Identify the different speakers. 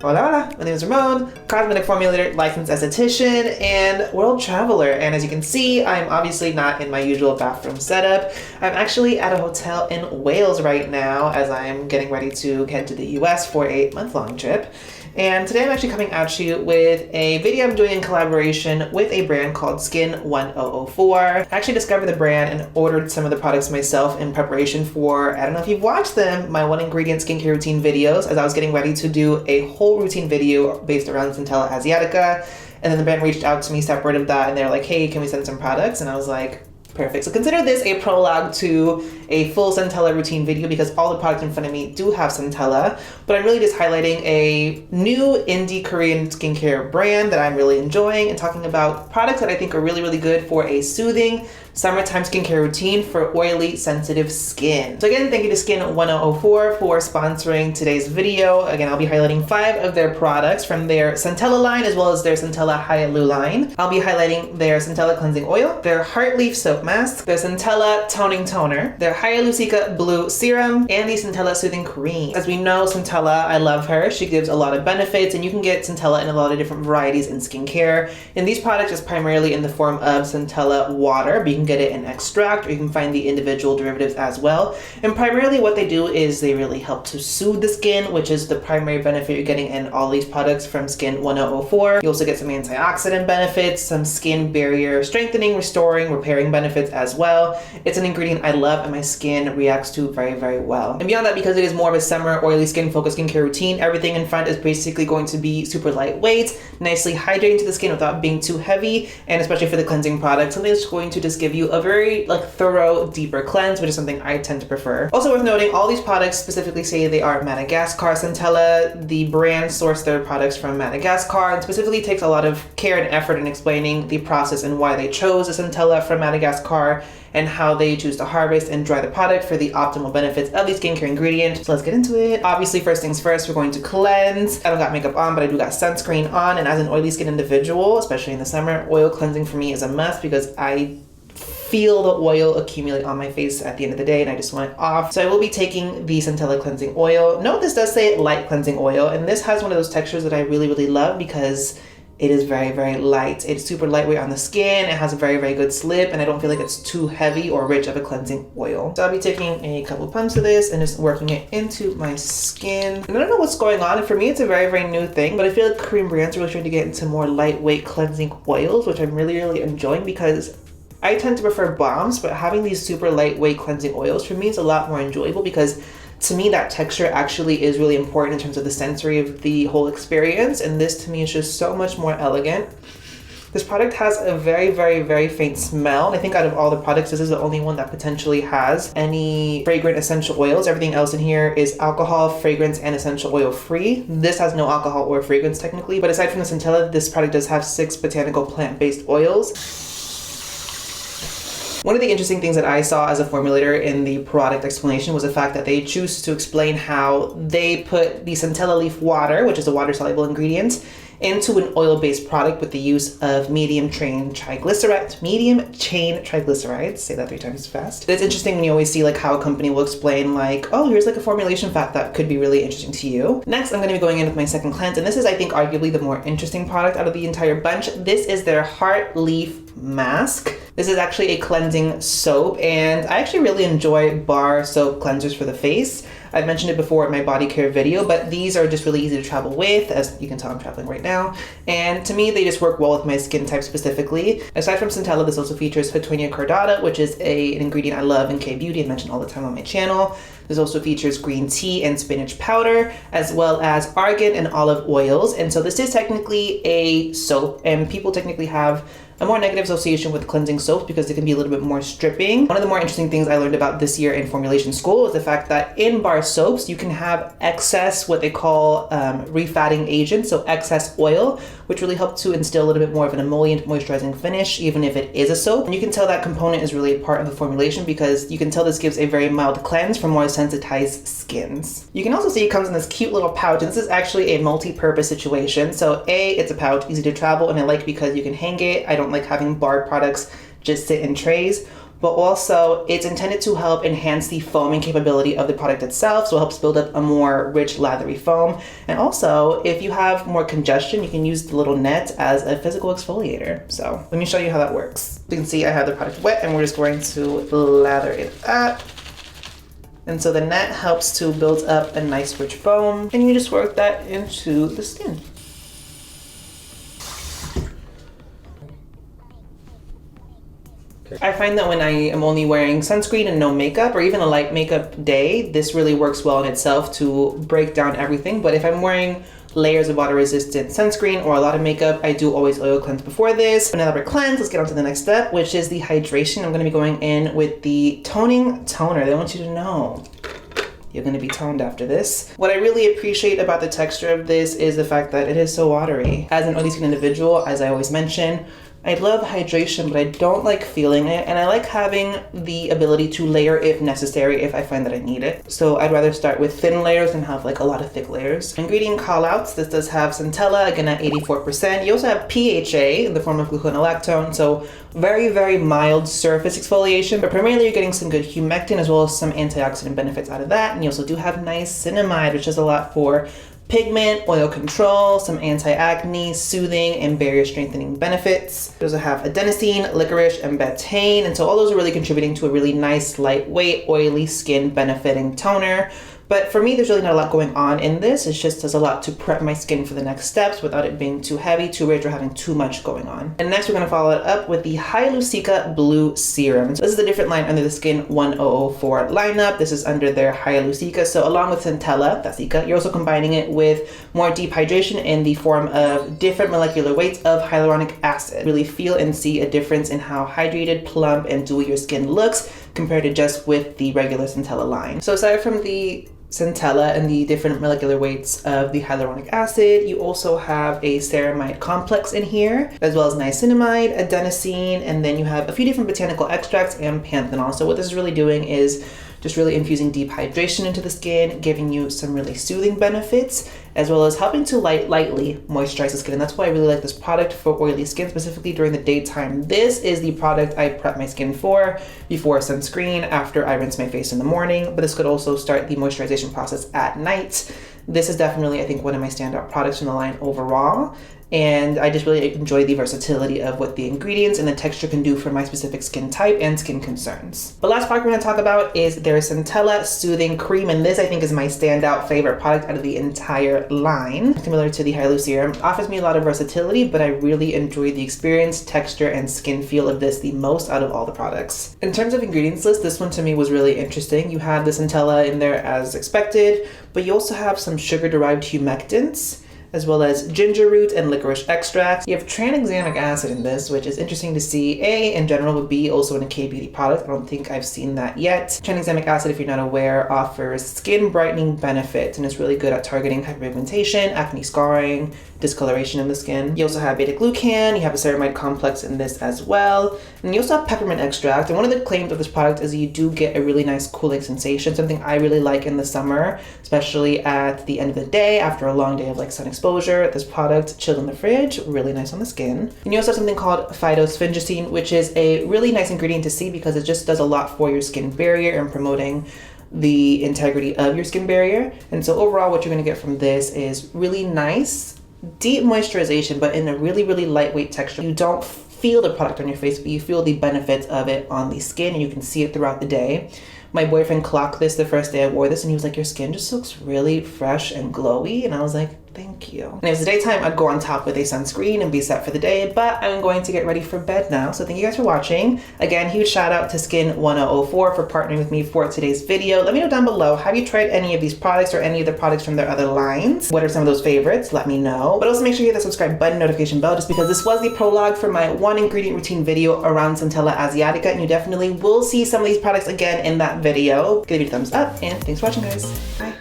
Speaker 1: Hola, hola, my name is Ramon, cosmetic formulator, licensed esthetician, and world traveler. And as you can see, I'm obviously not in my usual bathroom setup. I'm actually at a hotel in Wales right now as I'm getting ready to head to the US for a month-long trip. And today I'm actually coming at you with a video I'm doing in collaboration with a brand called SKIN1004. I actually discovered the brand and ordered some of the products myself in preparation for, I don't know if you've watched them, my 1-ingredient skincare routine videos, as I was getting ready to do a whole routine video based around Centella asiatica. And then the brand reached out to me separate of that and they're like, hey, can we send some products? And I was like, perfect. So consider this a prologue to a full Centella routine video because all the products in front of me do have Centella, but I'm really just highlighting a new indie Korean skincare brand that I'm really enjoying and talking about products that I think are really, really good for a soothing summertime skincare routine for oily, sensitive skin. So again, thank you to SKIN1004 for sponsoring today's video. Again, I'll be highlighting 5 of their products from their Centella line as well as their Centella HYALU line. I'll be highlighting their Centella cleansing oil, their heart leaf soap mask, their Centella toning toner, their HYALU-CICA blue serum, and the Centella soothing cream. As we know, Centella, I love her. She gives a lot of benefits and you can get Centella in a lot of different varieties in skincare. And these products is primarily in the form of Centella water, but you can get it in extract or you can find the individual derivatives as well. And primarily what they do is they really help to soothe the skin, which is the primary benefit you're getting in all these products from SKIN1004. You also get some antioxidant benefits, some skin barrier strengthening, restoring, repairing benefits as well. It's an ingredient I love and my skin reacts to very, very well. And beyond that, because it is more of a summer oily skin focused skincare routine, everything in front is basically going to be super lightweight, nicely hydrating to the skin without being too heavy, and especially for the cleansing product, something that's going to just give you a very thorough, deeper cleanse, which is something I tend to prefer. Also worth noting, all these products specifically say they are Madagascar Centella. The brand sourced their products from Madagascar and specifically takes a lot of care and effort in explaining the process and why they chose the Centella from Madagascar and how they choose to harvest and dry the product for the optimal benefits of the skincare ingredient. So let's get into it. Obviously, first things first, we're going to cleanse. I don't got makeup on, but I do got sunscreen on. And as an oily skin individual, especially in the summer, oil cleansing for me is a must because I feel the oil accumulate on my face at the end of the day and I just want it off. So I will be taking the Centella cleansing oil. Note this does say light cleansing oil, and this has one of those textures that I really, really love because it is very, very light. It's super lightweight on the skin. It has a very, very good slip, and I don't feel like it's too heavy or rich of a cleansing oil. So I'll be taking a couple pumps of this and just working it into my skin. And I don't know what's going on. For me, it's a very, very new thing, but I feel like Korean brands are really trying to get into more lightweight cleansing oils, which I'm really, really enjoying because I tend to prefer balms, but having these super lightweight cleansing oils for me is a lot more enjoyable because to me, that texture actually is really important in terms of the sensory of the whole experience. And this to me is just so much more elegant. This product has a very, very, very faint smell. I think out of all the products, this is the only one that potentially has any fragrant essential oils. Everything else in here is alcohol, fragrance, and essential oil free. This has no alcohol or fragrance technically, but aside from the Centella, this product does have 6 botanical plant-based oils. One of the interesting things that I saw as a formulator in the product explanation was the fact that they choose to explain how they put the Centella leaf water, which is a water-soluble ingredient, into an oil-based product with the use of medium chain triglycerides, say that 3 times fast. It's interesting when you always see how a company will explain oh, here's a formulation fact that could be really interesting to you. Next, I'm gonna be going in with my second cleanse, and this is, I think, arguably the more interesting product out of the entire bunch. This is their heart leaf mask. This is actually a cleansing soap, and I actually really enjoy bar soap cleansers for the face. I've mentioned it before in my body care video, but these are just really easy to travel with. As you can tell, I'm traveling right now. And to me, they just work well with my skin type specifically. Aside from Centella, this also features Petunia cordata, which is an ingredient I love in K-beauty. I mention all the time on my channel. This also features green tea and spinach powder, as well as argan and olive oils. And so this is technically a soap, and people technically have a more negative association with cleansing soaps because they can be a little bit more stripping. One of the more interesting things I learned about this year in formulation school is the fact that in bar soaps, you can have excess, what they call refatting agents, so excess oil, which really help to instill a little bit more of an emollient moisturizing finish, even if it is a soap. And you can tell that component is really a part of the formulation because you can tell this gives a very mild cleanse for more sensitized skins. You can also see it comes in this cute little pouch, and this is actually a multi-purpose situation. So A, it's a pouch, easy to travel, and I like because you can hang it. I don't like having bar products just sit in trays. but also it's intended to help enhance the foaming capability of the product itself, so it helps build up a more rich lathery foam. And also, if you have more congestion, you can use the little net as a physical exfoliator. So let me show you how that works. You can see I have the product wet and we're just going to lather it up. And so the net helps to build up a nice rich foam, and you just work that into the skin. I find that when I am only wearing sunscreen and no makeup, or even a light makeup day, this really works well in itself to break down everything. But if I'm wearing layers of water resistant sunscreen or a lot of makeup, I do always oil cleanse before this. Now that we're cleansed, let's get on to the next step, which is the hydration. I'm gonna be going in with the toning toner. They want you to know you're gonna be toned after this. What I really appreciate about the texture of this is the fact that it is so watery. As an oily skin individual, as I always mention, I love hydration, but I don't like feeling it, and I like having the ability to layer if necessary if I find that I need it. So I'd rather start with thin layers than have like a lot of thick layers. Ingredient callouts, this does have Centella, again at 84%. You also have PHA in the form of gluconolactone, so very, very mild surface exfoliation, but primarily you're getting some good humectant as well as some antioxidant benefits out of that. And you also do have niacinamide, which does a lot for pigment, oil control, some anti-acne, soothing, and barrier strengthening benefits. You also have adenosine, licorice, and betaine, and so all those are really contributing to a really nice, lightweight, oily skin benefiting toner. But for me, there's really not a lot going on in this. It just does a lot to prep my skin for the next steps without it being too heavy, too rich, or having too much going on. And next, we're gonna follow it up with the HYALU-CICA Blue Serum. So this is a different line under the SKIN1004 lineup. This is under their HYALU-CICA. So along with Centella, that's CICA, you're also combining it with more deep hydration in the form of different molecular weights of hyaluronic acid. Really feel and see a difference in how hydrated, plump, and dewy your skin looks compared to just with the regular Centella line. So aside from the Centella and the different molecular weights of the hyaluronic acid, you also have a ceramide complex in here, as well as niacinamide, adenosine, and then you have a few different botanical extracts and panthenol. So what this is really doing is just really infusing deep hydration into the skin, giving you some really soothing benefits, as well as helping to lightly moisturize the skin. And that's why I really like this product for oily skin, specifically during the daytime. This is the product I prep my skin for before sunscreen, after I rinse my face in the morning, but this could also start the moisturization process at night. This is definitely, I think, one of my standout products from the line overall. And I just really enjoy the versatility of what the ingredients and the texture can do for my specific skin type and skin concerns. The last product we're gonna talk about is their Centella Soothing Cream, and this I think is my standout favorite product out of the entire line. Similar to the HYALU Serum, it offers me a lot of versatility, but I really enjoy the experience, texture, and skin feel of this the most out of all the products. In terms of ingredients list, this one to me was really interesting. You have the Centella in there as expected, but you also have some sugar-derived humectants, as well as ginger root and licorice extracts. You have tranexamic acid in this, which is interesting to see, A, in general, but B, also in a K-beauty product. I don't think I've seen that yet. Tranexamic acid, if you're not aware, offers skin brightening benefits and is really good at targeting hyperpigmentation, acne scarring, discoloration in the skin. You also have beta-glucan, you have a ceramide complex in this as well, and you also have peppermint extract. And one of the claims of this product is you do get a really nice cooling sensation, something I really like in the summer, especially at the end of the day after a long day of like sun exposure. This product chilled in the fridge, really nice on the skin. And you also have something called phytosphingosine, which is a really nice ingredient to see because it just does a lot for your skin barrier and promoting the integrity of your skin barrier. And so overall, what you're gonna get from this is really nice, deep moisturization, but in a really, really lightweight texture. You don't feel the product on your face, but you feel the benefits of it on the skin, and you can see it throughout the day. My boyfriend clocked this the first day I wore this, and he was like, your skin just looks really fresh and glowy. And I was like, thank you. And if it's the daytime, I'd go on top with a sunscreen and be set for the day, but I'm going to get ready for bed now. So thank you guys for watching. Again, huge shout out to SKIN1004 for partnering with me for today's video. Let me know down below, have you tried any of these products or any of the products from their other lines? What are some of those favorites? Let me know. But also make sure you hit the subscribe button, notification bell, just because this was the prologue for my 1 ingredient routine video around Centella Asiatica, and you definitely will see some of these products again in that video. Give it a thumbs up, and thanks for watching, guys. Bye.